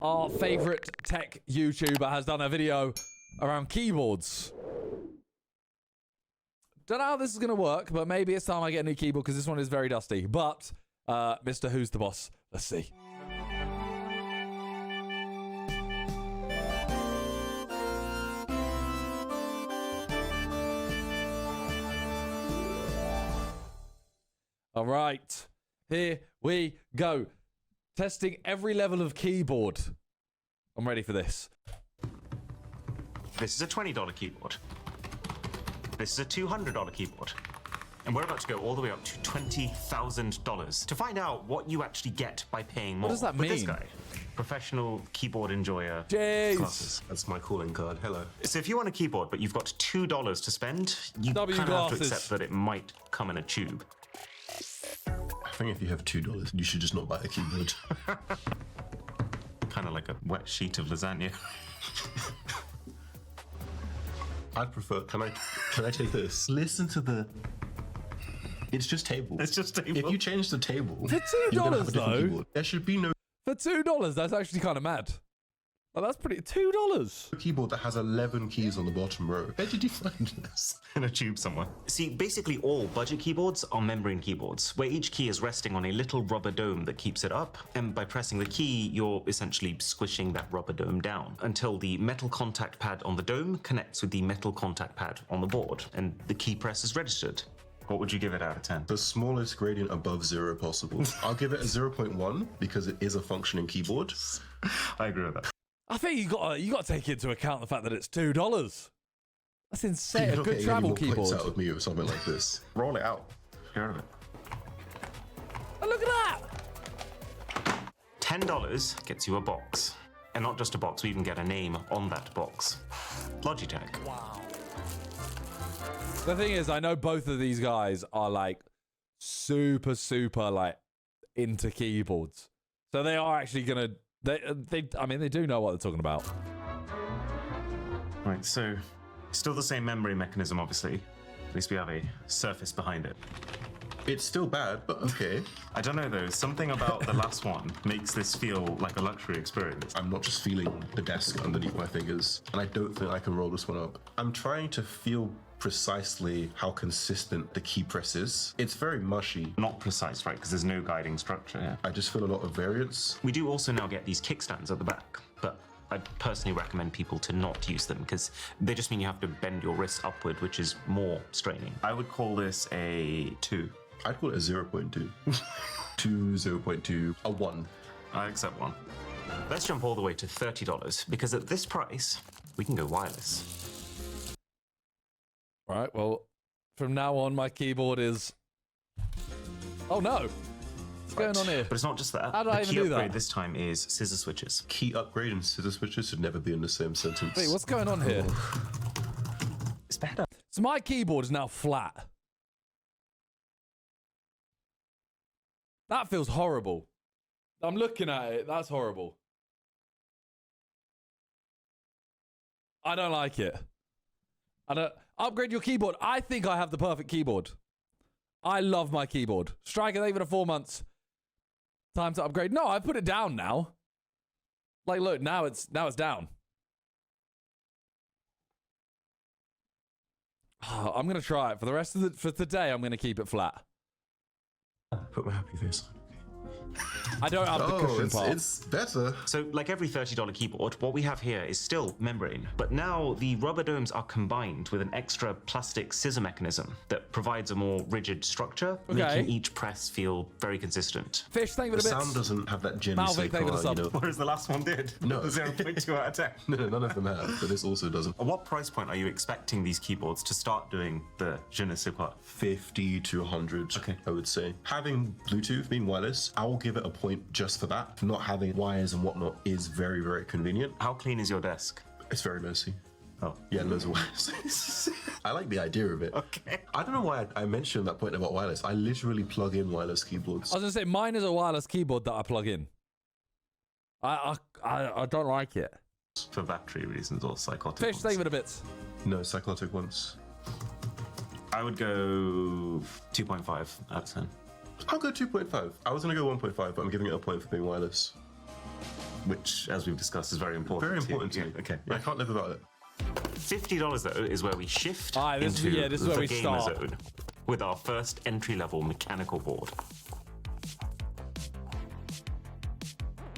Our favorite tech YouTuber has done a video around keyboards. Don't know how this is going to work, but maybe it's time I get a new keyboard because this one is very dusty. But, Mr. Who's the Boss? Let's see. All right, here we go. Testing every level of keyboard. I'm ready for this. This is a $20 keyboard. This is a $200 keyboard. And we're about to go all the way up to $20,000 to find out what you actually get by paying more. What does that With this mean? guy, professional keyboard enjoyer. Jeez. Glasses. That's my calling card. Hello. So if you want a keyboard, but you've got $2 to spend, you kind of have to glasses. accept that it might come in a tube. I think if you have $2, you should just not buy a keyboard. Kind of like a wet sheet of lasagna. I'd prefer. Can I take this? Listen to the. It's just table. It's just table. If you change the table, For you're gonna $2 have a different though. keyboard. There should be no For $2, that's actually kind of mad. Oh, that's pretty. $2. keyboard that has 11 keys on the bottom row. Where did you find this? In a tube somewhere. See, basically all budget keyboards are membrane keyboards, where each key is resting on a little rubber dome that keeps it up, and by pressing the key, you're essentially squishing that rubber dome down until the metal contact pad on the dome connects with the metal contact pad on the board, and the key press is registered. What would you give it out of 10? The smallest gradient above 0 possible. I'll give it a 0.1 because it is a functioning keyboard. I agree with that. I think you got to take into account the fact that it's $2. That's insane. You're A not good getting travel any more points keyboard. out of me with something like this. Roll it out. Get rid of it. Oh, look at that. $10 gets you a box. And not just a box, we even get a name on that box. Logitech. Wow. The thing is, I know both of these guys are like super like into keyboards, so they are actually gonna. I mean, they do know what they're talking about. Right, so still the same memory mechanism, obviously. At least we have a surface behind it. It's still bad, but okay. I don't know though, something about the last one makes this feel like a luxury experience. I'm not just feeling the desk underneath my fingers, and I don't think I can roll this one up. I'm trying to feel precisely how consistent the key press is. It's very mushy. Not precise, right? Because there's no guiding structure here. I just feel a lot of variance. We do also now get these kickstands at the back, but I personally recommend people to not use them because they just mean you have to bend your wrist upward, which is more straining. I would call this a 2. I'd call it a 0.2. 2, 0.2, a 1. I accept 1. Let's jump all the way to $30 because at this price, we can go wireless. Right. Well, from now on, my keyboard is. Oh no! What's going on here? But it's not just that. How do I the even key do that? upgrade this time is scissor switches. Key upgrade and scissor switches should never be in the same sentence. Wait, what's going on here? It's better. So my keyboard is now flat. That feels horrible. I'm looking at it. That's horrible. I don't like it. I don't upgrade your keyboard. I think I have the perfect keyboard. I love my keyboard. Striker, even 4 months. Time to upgrade. No, I put it down now. Like, look, now it's down. Oh, I'm gonna try it for the rest of for today. I'm gonna keep it flat. Put my happy face on. I don't have the cushion part. It's better. So like every $30 keyboard, what we have here is still membrane, but now the rubber domes are combined with an extra plastic scissor mechanism that provides a more rigid structure, making each press feel very consistent. Fish, thank you The for the bits. sound doesn't have that Jenny Malvic, say thank you for the sub. Whereas the last one did. No. 0.2 out of 10. No, none of them have, but this also doesn't. At what price point are you expecting these keyboards to start doing the je ne sais quoi? 50 to 100, Okay. I would say. Having Bluetooth, being wireless, I will give it a point just for that. Not having wires and whatnot is very, very convenient. How clean is your desk? It's very messy. Oh. Yeah, loads of wires. I like the idea of it. Okay. I don't know why I mentioned that point about wireless. I literally plug in wireless keyboards. I was gonna say mine is a wireless keyboard that I plug in. I don't like it. For battery reasons or psychotic Fish, ones. thank you for the bits. No, psychotic ones. I would go 2.5 out of 10. I'll go 2.5. I was going to go 1.5, but I'm giving it a point for being wireless. which, as we've discussed, is very important. Very important to me. Okay. I can't live without it. $50 though is where we shift this into is where the we gamer start. zone with our first entry-level mechanical board.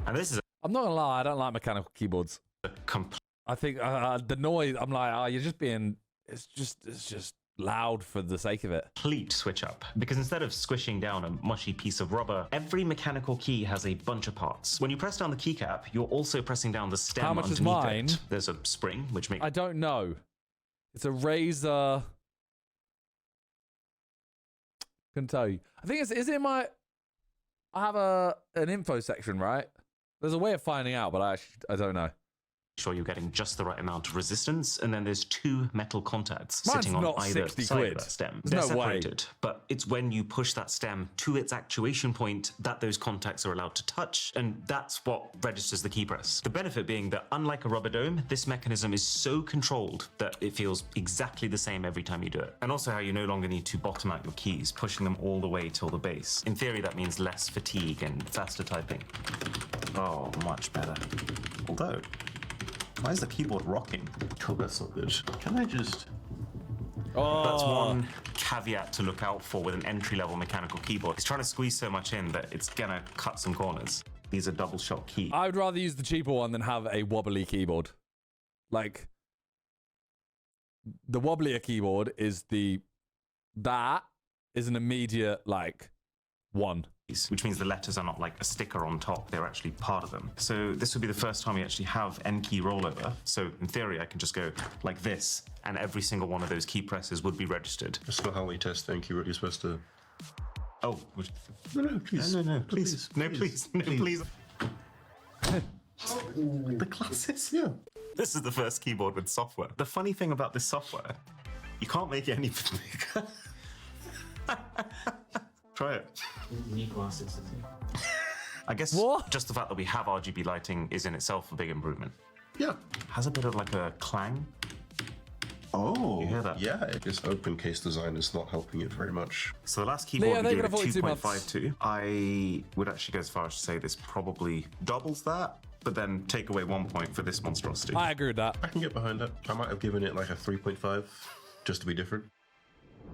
And this is I'm not gonna lie, I don't like mechanical keyboards. a complete I think the noise. I'm like, you're just being. It's just loud for the sake of it. switch up, because instead of squishing down a mushy piece of rubber, every mechanical key has a bunch of parts. When you press down the keycap, you're also pressing down the stem How much is underneath mine? it. There's a spring which makes I don't know. It's a razor. Couldn't tell you. I think is it in my. I have an info section, right? There's a way of finding out, but I don't know. sure you're getting just the right amount of resistance, and then there's two metal contacts Mine's sitting on not either 60 side quid. of that stem. There's They're no way. separated, but it's when you push that stem to its actuation point that those contacts are allowed to touch, and that's what registers the key press. The benefit being that, unlike a rubber dome, this mechanism is so controlled that it feels exactly the same every time you do it. And also how you no longer need to bottom out your keys, pushing them all the way till the base. In theory, that means less fatigue and faster typing. Oh, much better. Although, why is the keyboard rocking? Oh, that's not good. Can I just... That's one caveat to look out for with an entry-level mechanical keyboard. It's trying to squeeze so much in that it's gonna cut some corners. These are double shot keys. I would rather use the cheaper one than have a wobbly keyboard. Like, the wobblier keyboard is that is an immediate, like, one. Which means the letters are not like a sticker on top, they're actually part of them. So this would be the first time we actually have N-key rollover. So in theory, I can just go like this, and every single one of those key presses would be registered. That's not how we test thank you. What you're supposed to... Oh, No, please. no, please. No, please. The classes, yeah. This is the first keyboard with software. The funny thing about this software, you can't make it any bigger. Try it. I guess just the fact that we have RGB lighting is in itself a big improvement. Yeah. Has a bit of like a clang. Oh, You hear that? yeah. This open case design is not helping it very much. So the last keyboard Leo, we they gave can it afford 2 months. 2.52. I would actually go as far as to say this probably doubles that, but then take away 1 point for this monstrosity. I agree with that. I can get behind that. I might have given it like a 3.5 just to be different.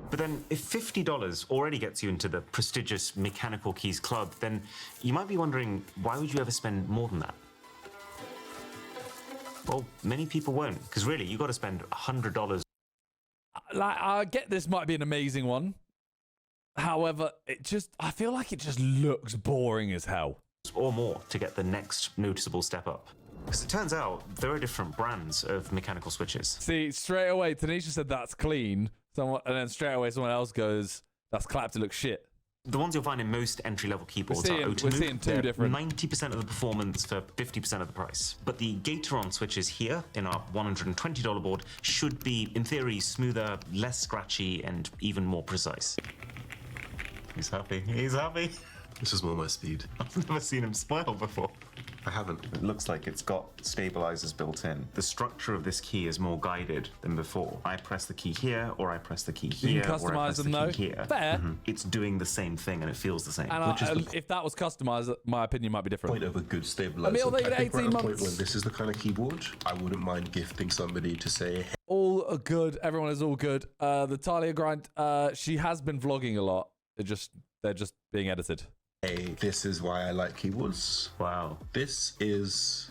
But then if $50 already gets you into the prestigious Mechanical Keys Club, then you might be wondering, why would you ever spend more than that? Well, many people won't, because really, you got to spend $100. Like, I get this might be an amazing one. However, I feel like it just looks boring as hell. Or more to get the next noticeable step up. Because it turns out there are different brands of mechanical switches. See, straight away, Tanisha said that's clean. And then straight away, someone else goes, that's clapped, it looks shit. The ones you'll find in most entry-level keyboards are We're Otomove. seeing two They're different. 90% of the performance for 50% of the price. But the Gateron switches here in our $120 board should be, in theory, smoother, less scratchy, and even more precise. He's happy. He's happy. This is more my speed. I've never seen him smile before. I haven't. It looks like it's got stabilizers built in. The structure of this key is more guided than before. I press the key here, or I press the key here, You can or I customize press them the though. key here. Fair. It's doing the same thing, and it feels the same. And if that was customized, my opinion might be different. Point of a good stabilizer. I mean, although you get think we're 18 at a point months. when this is the kind of keyboard I wouldn't mind gifting somebody to say, All are good. Everyone is all good. The Talia grind, she has been vlogging a lot. They're just being edited. hey, this is why I like keyboards. Wow. This is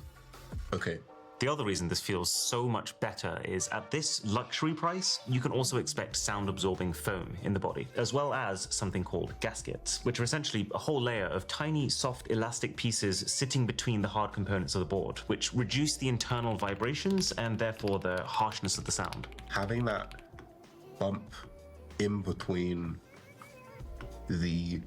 okay. The other reason this feels so much better is at this luxury price, you can also expect sound-absorbing foam in the body, as well as something called gaskets, which are essentially a whole layer of tiny, soft, elastic pieces sitting between the hard components of the board, which reduce the internal vibrations and therefore the harshness of the sound. Having that bump in between the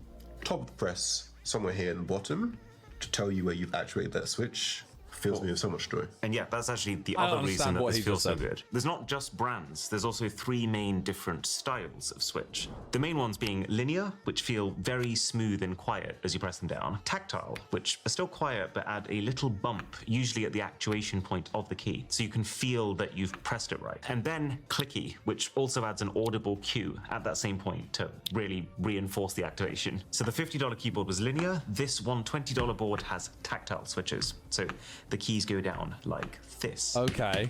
top of the press, somewhere here in the bottom, to tell you where you've actuated that switch, fills me with so much joy. And yeah, that's actually the I don't other reason understand that what this he feels just so said. good. There's not just brands, there's also 3 main different styles of Switch. The main ones being linear, which feel very smooth and quiet as you press them down. Tactile, which are still quiet but add a little bump, usually at the actuation point of the key, so you can feel that you've pressed it right. And then clicky, which also adds an audible cue at that same point to really reinforce the activation. So the $50 keyboard was linear, this $120 board has tactile switches. So the keys go down like this. Okay.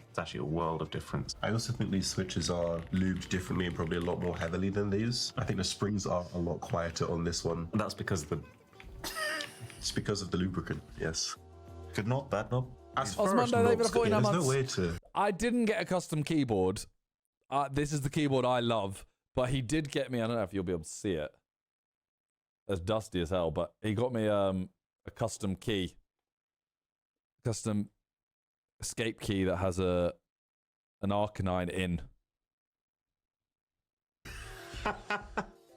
It's actually a world of difference. I also think these switches are lubed differently and probably a lot more heavily than these. I think the springs are a lot quieter on this one. And that's because of the It's because of the lubricant, yes. good knob, bad knob. As far as Osmondo, they've been knobs go, 49 there's no months. way to... I didn't get a custom keyboard. This is the keyboard I love, but he did get me, I don't know if you'll be able to see it. It's dusty as hell, but he got me a custom key. Custom escape key that has an Arcanine in.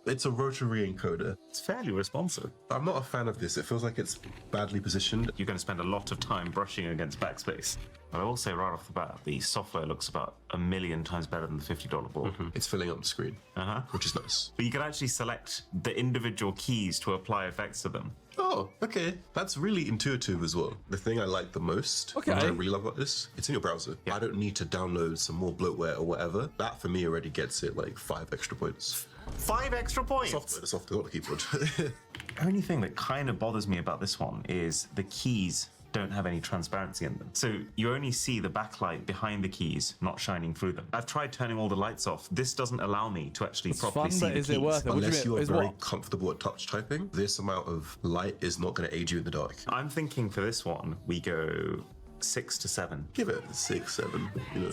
It's a rotary encoder. It's fairly responsive. I'm not a fan of this. It feels like it's badly positioned. You're going to spend a lot of time brushing against backspace. But I will say right off the bat, the software looks about 1,000,000 times better than the $50 board. It's filling up the screen, which is nice. But you can actually select the individual keys to apply effects to them. Oh, okay. That's really intuitive as well. The thing I like the most, Okay. which I really love about this, it's in your browser. Yeah. I don't need to download some more bloatware or whatever. That for me already gets it like 5 extra points. 5 extra points! Software, the software, not the keyboard. The only thing that kind of bothers me about this one is the keys don't have any transparency in them. So you only see the backlight behind the keys, not shining through them. I've tried turning all the lights off. This doesn't allow me to actually properly fun, see but the is keys. it worth it? What do you Unless mean? you are Is very what? comfortable at touch typing, this amount of light is not going to aid you in the dark. I'm thinking for this one, we go 6 to 7. Give it 6, 7. You know.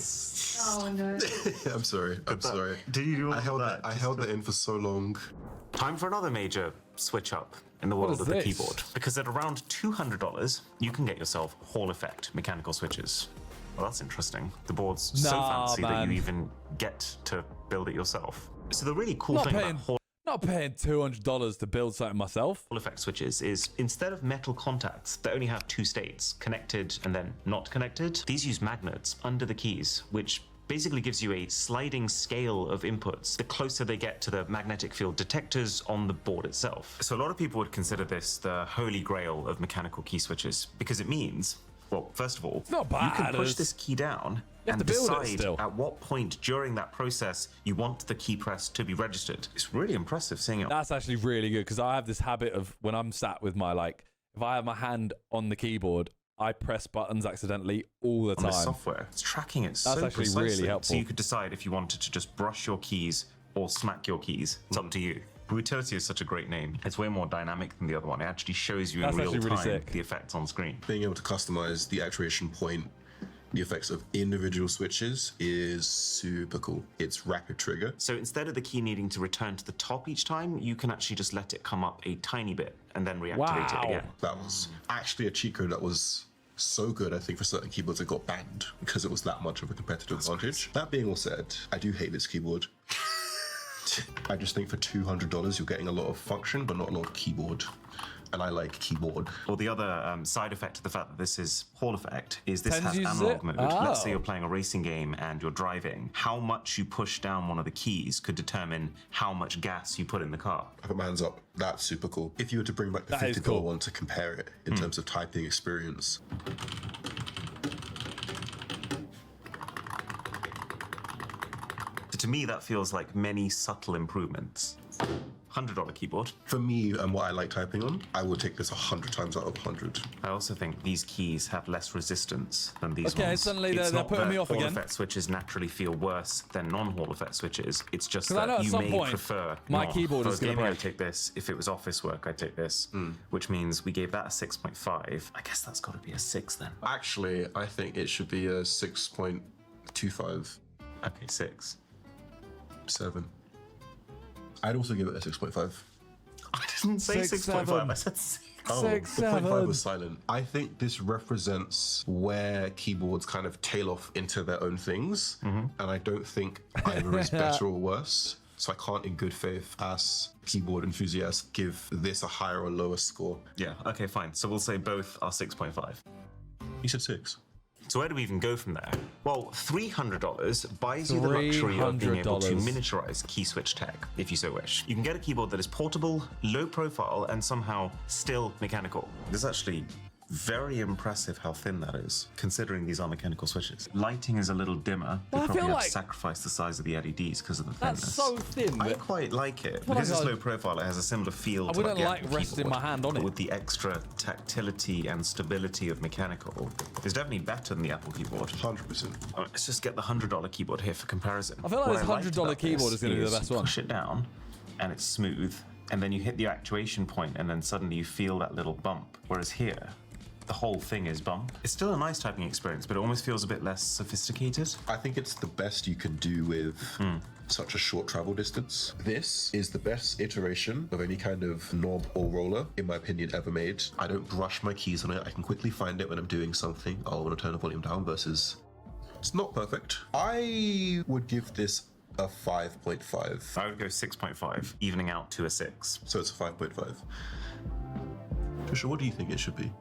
Oh no. I'm sorry. I'm sorry. Did you do all I held that? I held that in for so long. Time for another major switch up in the world is of the this? keyboard. Because at around $200, you can get yourself Hall Effect mechanical switches. Well, that's interesting. The board's so Nah, fancy that man. you even get to build it yourself. So the really cool Not thing paying, about Hall not paying $200 to build something myself. Effect switches is instead of metal contacts that only have 2 states, connected and then not connected, these use magnets under the keys, which basically gives you a sliding scale of inputs the closer they get to the magnetic field detectors on the board itself. So a lot of people would consider this the holy grail of mechanical key switches because it means, well, first of all, not you can bad, push it's- this key down You have and to build it decide still. at what point during that process you want the key press to be registered. It's really impressive seeing it. That's actually really good because I have this habit of when I'm sat with my if I have my hand on the keyboard, I press buttons accidentally all the on time. the software. It's tracking it so That's actually precisely. really helpful. So you could decide if you wanted to just brush your keys or smack your keys. It's up to you. Brutality is such a great name. It's way more dynamic than the other one. It actually shows you That's in real actually really time sick. the effects on screen. Being able to customize the actuation point, the effects of individual switches is super cool. It's rapid trigger. So instead of the key needing to return to the top each time, you can actually just let it come up a tiny bit and then reactivate Wow. it again. That was actually a cheat code that was so good, I think, for certain keyboards it got banned because it was that much of a competitive advantage. That being all said, I do hate this keyboard. I just think for $200 you're getting a lot of function but not a lot of keyboard. And I like keyboard. Or the other side effect of the fact that this is Hall Effect is this Tens has uses analog it? mode. Oh. Let's say you're playing a racing game and you're driving. How much you push down one of the keys could determine how much gas you put in the car. I put my hands up. That's super cool. If you were to bring back the That is $50 cool. one to compare it in terms of typing experience, So to me, that feels like many subtle improvements. $100 keyboard. for me and what I like typing on, I would take this 100 times out of 100. I also think these keys have less resistance than these Okay, ones. suddenly It's they're not putting that me off Hall again. Effect switches naturally feel worse than non-Hall Effect switches. It's just 'Cause I know that at you some may point, prefer my non. keyboard If I is was gonna gaming, break. I'd take this. If it was office work, I'd take this. Which means we gave that a 6.5. I guess that's got to be a 6 then. Actually, I think it should be a 6.25, Okay, 6. 7. I'd also give it a 6.5. I didn't say 6, 6.5. 7. I said 6. Oh, 6, the 0.5 7. was silent. I think this represents where keyboards kind of tail off into their own things, and I don't think either is better or worse. So I can't, in good faith, as keyboard enthusiasts, give this a higher or lower score. Yeah, okay, fine. So we'll say both are 6.5. You said 6. So where do we even go from there? Well, $300 buys you the luxury of being able to miniaturize key switch tech, if you so wish. You can get a keyboard that is portable, low profile, and somehow still mechanical. This is actually very impressive how thin that is, considering these are mechanical switches. Lighting is a little dimmer. They probably have to sacrifice the size of the LEDs because of the thinness. That's so thin. I quite like it. Because it's low profile, it has a similar feel to wouldn't like resting my hand on it. With the extra tactility and stability of mechanical, it's definitely better than the Apple keyboard. 100%. Let's just get the $100 keyboard here for comparison. I feel like this $100 keyboard is going to be the best one. Push it down, and it's smooth, and then you hit the actuation point, and then suddenly you feel that little bump. Whereas here, the whole thing is bump. It's still a nice typing experience, but it almost feels a bit less sophisticated. I think it's the best you can do with such a short travel distance. This is the best iteration of any kind of knob or roller, in my opinion, ever made. I don't brush my keys on it. I can quickly find it when I'm doing something. I want to turn the volume down versus it's not perfect. I would give this a 5.5. I would go 6.5, evening out to a 6. So it's a 5.5. Trisha, what do you think it should be?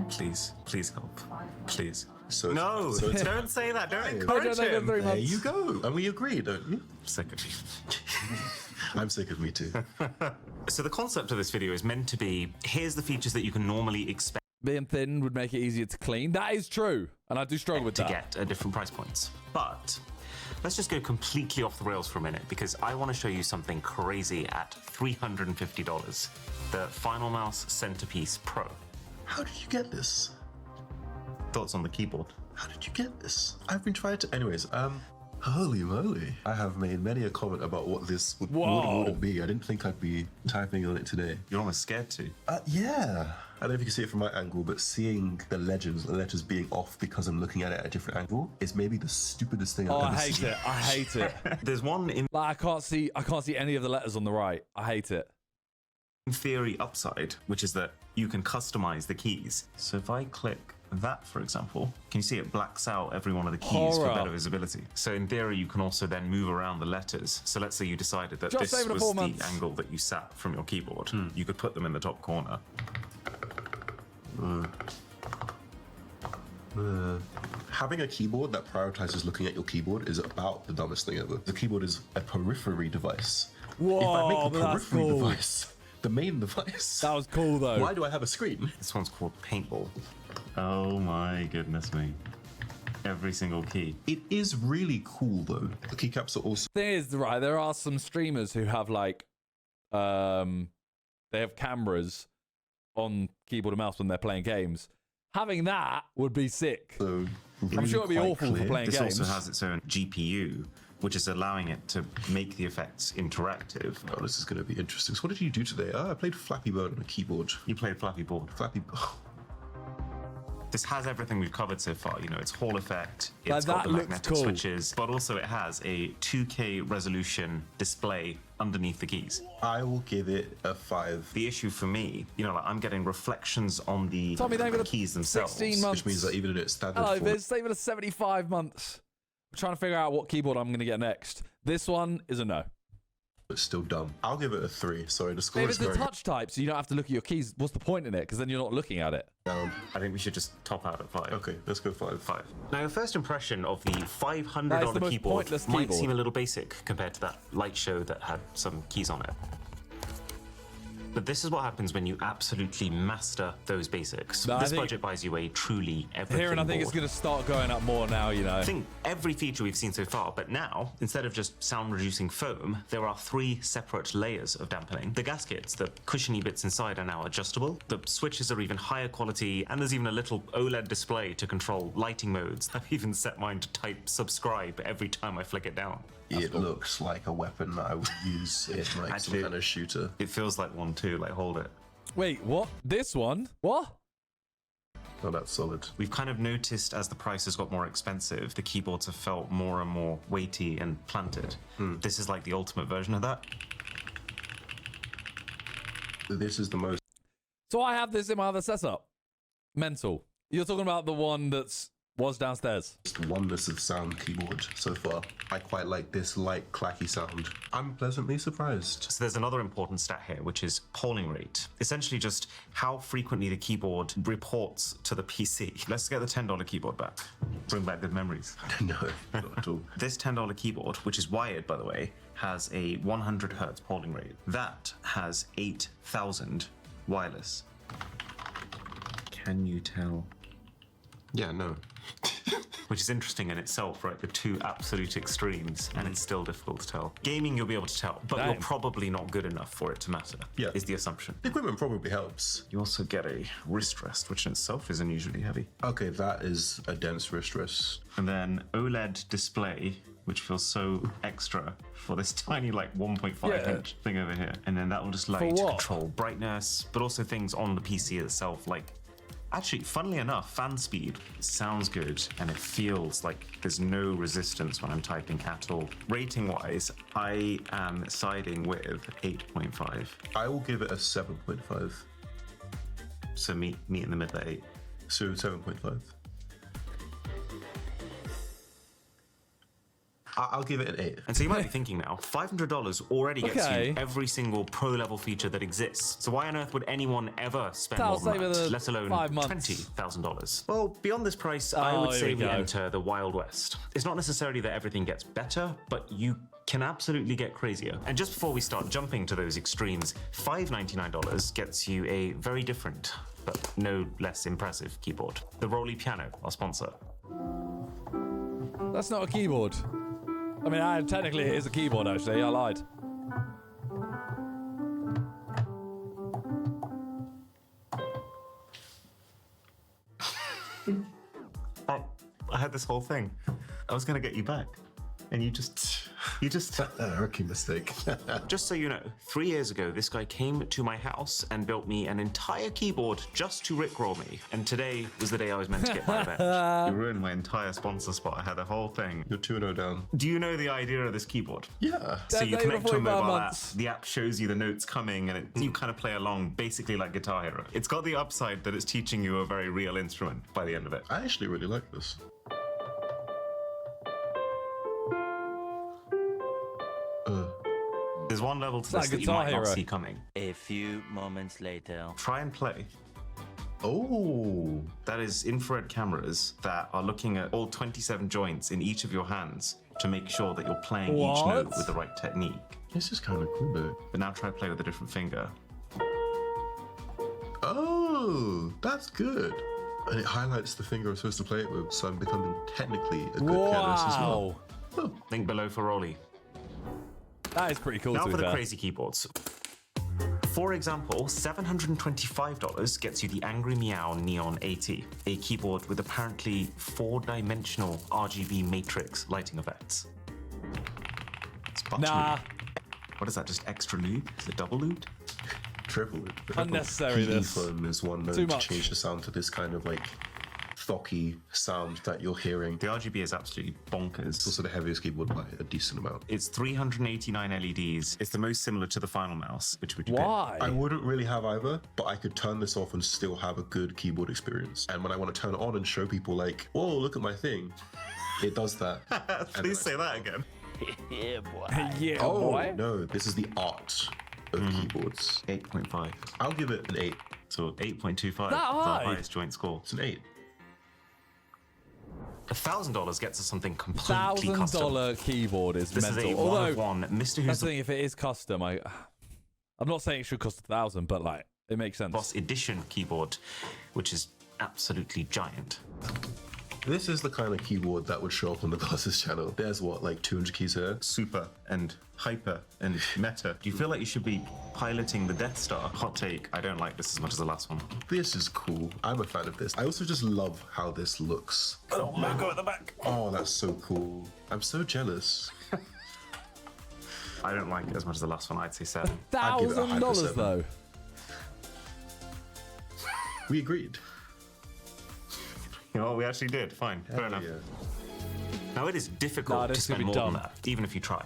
Please help. Please. So no, it's don't say that. Don't encourage him. There you go. And we agree, don't you? Sick of you. I'm sick of me too. So the concept of this video is meant to be, here's the features that you can normally expect. Being thin would make it easier to clean. That is true. And I do struggle with that. To get at different price points. But let's just go completely off the rails for a minute, because I want to show you something crazy at $350. The Final Mouse Centerpiece Pro. How did you get this? Thoughts on the keyboard? How did you get this? I've been trying to... Anyways, holy moly. I have made many a comment about what this would be. I didn't think I'd be typing on it today. You're almost scared to. Yeah. I don't know if you can see it from my angle, but seeing the letters being off because I'm looking at it at a different angle is maybe the stupidest thing I've ever seen. I hate it. There's one in I can't see any of the letters on the right. I hate it. theory upside, which is that you can customize the keys. So if I click that, for example, can you see it blacks out every one of the keys for better visibility? So in theory, you can also then move around the letters. So let's say you decided that this was the angle that you sat from your keyboard. You could put them in the top corner. Having a keyboard that prioritizes looking at your keyboard is about the dumbest thing ever. The keyboard is a periphery device. Whoa, if I make the periphery device the main device, that was cool though. Why do I have a screen? This one's called Paintball. Oh my goodness me. Every single key. It is really cool though. The keycaps are also... Thing is, right, there are some streamers who have like, they have cameras on keyboard and mouse when they're playing games. Having that would be sick. So really I'm sure it'd be awful for playing games. This also has its own GPU, which is allowing it to make the effects interactive. Oh, this is going to be interesting. So what did you do today? I played Flappy Bird on a keyboard. You played Flappy Bird. Flappy... This has everything we've covered so far. You know, it's Hall effect, it's got the magnetic switches, but also it has a 2K resolution display underneath the keys. I will give it a 5. The issue for me, you know, like I'm getting reflections on the keys themselves. 16 months. Which means that even in its standard form... it's even a 75 months. I'm trying to figure out what keyboard I'm going to get next. This one is a no. It's still dumb. I'll give it a 3. Sorry, the score is very... If it's a touch type, so you don't have to look at your keys, what's the point in it? Because then you're not looking at it. I think we should just top out at 5. Okay, let's go 5. Now, your first impression of the $500 keyboard might seem a little basic compared to that light show that had some keys on it. But this is what happens when you absolutely master those basics. This budget buys you a truly everything board. I think it's going to start going up more now, you know. I think every feature we've seen so far, but now, instead of just sound-reducing foam, there are 3 separate layers of dampening. The gaskets, the cushiony bits inside, are now adjustable. The switches are even higher quality, and there's even a little OLED display to control lighting modes. I've even set mine to type subscribe every time I flick it down. It looks like a weapon that I would use in like some kind of shooter. It feels like one too, like hold it. Wait, what? This one? What? Oh, that's solid. We've kind of noticed as the prices got more expensive, the keyboards have felt more and more weighty and planted. This is like the ultimate version of that. This is the most... So I have this in my other setup. Mental. You're talking about the one that's Was downstairs. Just oneness of sound keyboard so far. I quite like this light, clacky sound. I'm pleasantly surprised. So there's another important stat here, which is polling rate. Essentially just how frequently the keyboard reports to the PC. Let's get the $10 keyboard back. Bring back good memories. No, not at all. This $10 keyboard, which is wired, by the way, has a 100 hertz polling rate. That has 8,000 wireless. Can you tell? Yeah, no. Which is interesting in itself, right? The two absolute extremes, and it's still difficult to tell. Gaming, you'll be able to tell, but you're probably not good enough for it to matter, is the assumption. The equipment probably helps. You also get a wrist rest, which in itself is unusually heavy. Okay, that is a dense wrist rest. And then OLED display, which feels so extra for this tiny, like 1.5 inch thing over here. And then that will just allow you to control brightness, but also things on the PC itself, like actually, funnily enough, fan speed sounds good and it feels like there's no resistance when I'm typing at all. Rating-wise, I am siding with 8.5. I will give it a 7.5. So meet in the middle at 8. So 7.5. I'll give it an 8. And so you might be thinking now, $500 already gets you every single pro-level feature that exists. So why on earth would anyone ever spend more than that, let alone $20,000? Well, beyond this price, I would say we enter the Wild West. It's not necessarily that everything gets better, but you can absolutely get crazier. And just before we start jumping to those extremes, $599 gets you a very different, but no less impressive keyboard. The Rolly Piano, our sponsor. That's not a keyboard. I mean, technically it is a keyboard, actually. I lied. I had this whole thing. I was going to get you back. And you just... Rookie mistake. Just so you know, 3 years ago, this guy came to my house and built me an entire keyboard just to rickroll me. And today was the day I was meant to get my revenge. You ruined my entire sponsor spot. I had a whole thing. You're 2-0 down. Do you know the idea of this keyboard? Yeah. So you connect to a mobile app. The app shows you the notes coming, and you kind of play along, basically like Guitar Hero. It's got the upside that it's teaching you a very real instrument by the end of it. I actually really like this. There's one level to this that you might not see coming. A few moments later. Try and play. Oh. That is infrared cameras that are looking at all 27 joints in each of your hands to make sure that you're playing each note with the right technique. This is kind of cool, though. But now try play with a different finger. Oh, that's good. And it highlights the finger I'm supposed to play it with, so I'm becoming technically a good pianist as well. Oh. Link below for Rolly. That is pretty cool. Now for the crazy keyboards. For example, $725 gets you the Angry Meow Neon 80, a keyboard with apparently 4-dimensional RGB matrix lighting effects. It's butt lube. What is that, just extra lube? Is it double lubed? Triple lube. Unnecessary this. Foam is one known to change the sound to this kind of like thocky sound that you're hearing. The RGB is absolutely bonkers. It's also the heaviest keyboard by a decent amount. It's 389 LEDs. It's the most similar to the final mouse. Which would you pick? I wouldn't really have either, but I could turn this off and still have a good keyboard experience. And when I want to turn it on and show people like, oh, look at my thing, it does that. Please say that again. Yeah, boy. Yeah, boy. No, this is the art of keyboards. 8.5. I'll give it an 8. So 8.25. That high? The highest joint score. It's an 8. $1,000 gets us something completely custom. $1,000 keyboard is this mental. Is a one-of-one. Mr. Who's that's the thing. If it is custom, I'm not saying it should cost $1,000, but like it makes sense. Boss Edition keyboard, which is absolutely giant. This is the kind of keyboard that would show up on the Glasses channel. There's what, like 200 keys here? Super and hyper and meta. Do you feel like you should be piloting the Death Star? Hot take, I don't like this as much as the last one. This is cool. I'm a fan of this. I also just love how this looks. Oh, logo at the back. Oh, that's so cool. I'm so jealous. I don't like it as much as the last one. I'd say 7. $1,000 though. We agreed. You know what, we actually did. Fine, fair enough. Yeah. Now it is difficult to spend more than that, even if you try.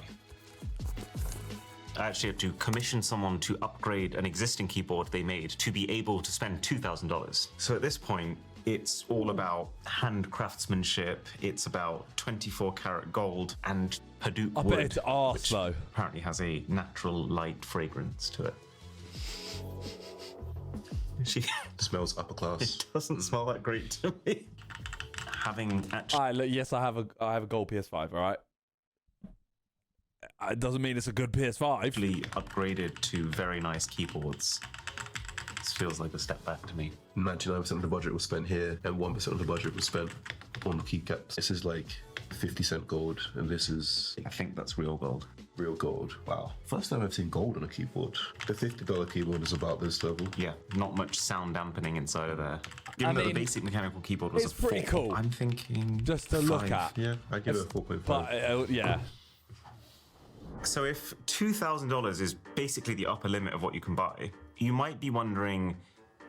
I actually had to commission someone to upgrade an existing keyboard they made to be able to spend $2,000. So at this point, It's all about hand craftsmanship. It's about 24 karat gold and Hadoop I wood, bet it's arse, which though. apparently has a natural light fragrance to it. She Smells upper class. It doesn't smell that great to me. Having actually All right, look, yes, I have a gold PS5. All right. It doesn't mean it's a good PS5. upgraded to very nice keyboards, this feels like a step back to me. 99% of the budget was spent here, and 1% of the budget was spent on the keycaps. This is like 50 cent gold, and this is I think that's real gold. real gold. Wow. First time I've seen gold on a keyboard. The $50 keyboard is about this level. Yeah, not much sound dampening inside of there. Given that the mean, basic mechanical keyboard was it's a 4, pretty cool. I'm thinking Just to look 5. at. Yeah, I give it a 4.5. But yeah. So if $2,000 is basically the upper limit of what you can buy, you might be wondering,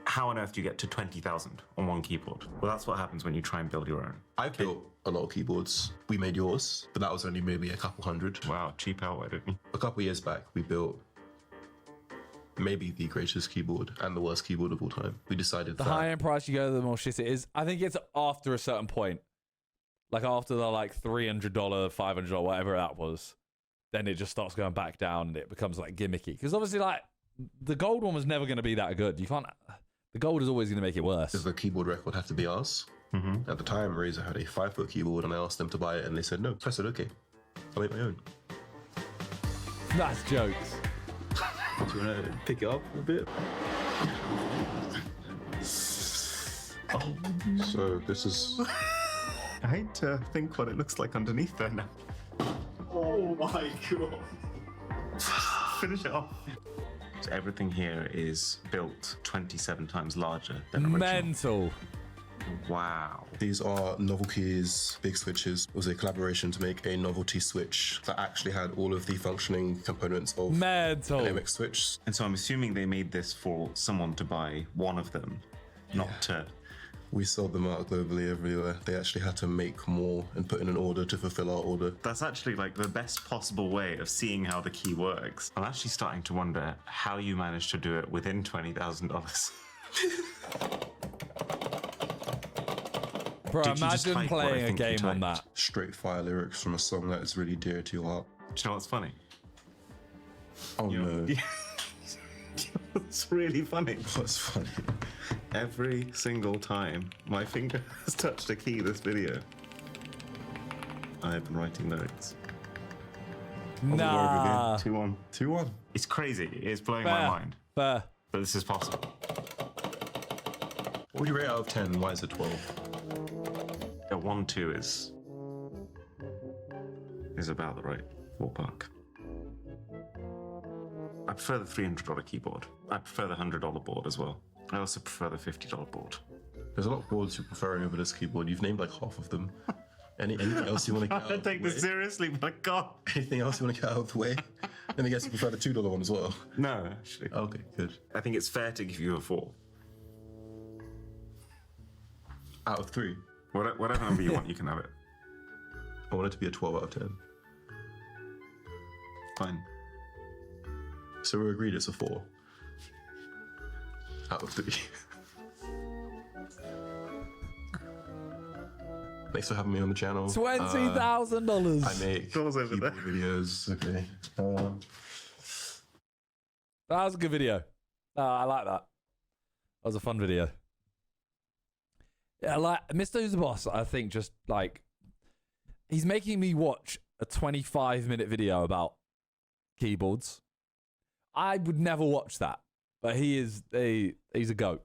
how on earth do you get to 20,000 on one keyboard? Well, that's what happens when you try and build your own. I built a lot of keyboards. We made yours, but that was only maybe a couple hundred. Wow, cheap out, why didn't you? A couple years back, we built maybe the greatest keyboard and the worst keyboard of all time. We decided The that higher end price you go, the more shit it is. I think it's after a certain point. Like after the like $300, $500, whatever that was, then it just starts going back down and it becomes like gimmicky. Because obviously, like, the gold one was never going to be that good. You can't. The gold is always going to make it worse. does the keyboard record have to be ours? At the time, Razer had a 5-foot keyboard, and I asked them to buy it, and they said no. So I said, okay, I'll make my own. That's jokes. Do you want to pick it up a bit? So this is I hate to think what it looks like underneath there now. Oh my god. Finish it off. So everything here is built 27 times larger than original. Mental. Wow. These are novel keys, big switches. It was a collaboration to make a novelty switch that actually had all of the functioning components of Mental. an MX switch. And so I'm assuming they made this for someone to buy one of them, not to... We sold them out globally everywhere. They actually had to make more and put in an order to fulfill our order. That's actually like the best possible way of seeing how the key works. I'm actually starting to wonder how you managed to do it within $20,000. Bro, Did you just imagine type what I playing a think you game on typed? that. Straight fire lyrics from a song that is really dear to your heart. Do you know what's funny? Oh no. It's really funny. What's funny? Every single time my finger has touched a key this video, I've been writing lyrics. Nah. 2-1. 2-1. It's crazy. It's blowing my Fair. mind. Fair. But this is possible. What would you rate out of 10? Why is it 12? A 1-2 is about the right ballpark. I prefer the $300 keyboard. I prefer the $100 board as well. I also prefer the $50 board. There's a lot of boards you're preferring over this keyboard. You've named like half of them. Anything else you want to get out of the way? seriously, but I can't. Anything else you want to get out of the way? And I guess you prefer the $2 one as well. No, actually. Okay, good. I think it's fair to give you a 4. Out of 3. Whatever number you want, you can have it. I want it to be a 12 out of 10. Fine. So we're agreed it's a 4. Out of 3. Thanks for having me on the channel. $20,000. I make Dollars over keyboard there. videos. Okay. That was a good video. I like that. That was a fun video. Yeah, like Mr. Who's the Boss, I think just like he's making me watch a 25-minute video about keyboards. I would never watch that, but he's a goat.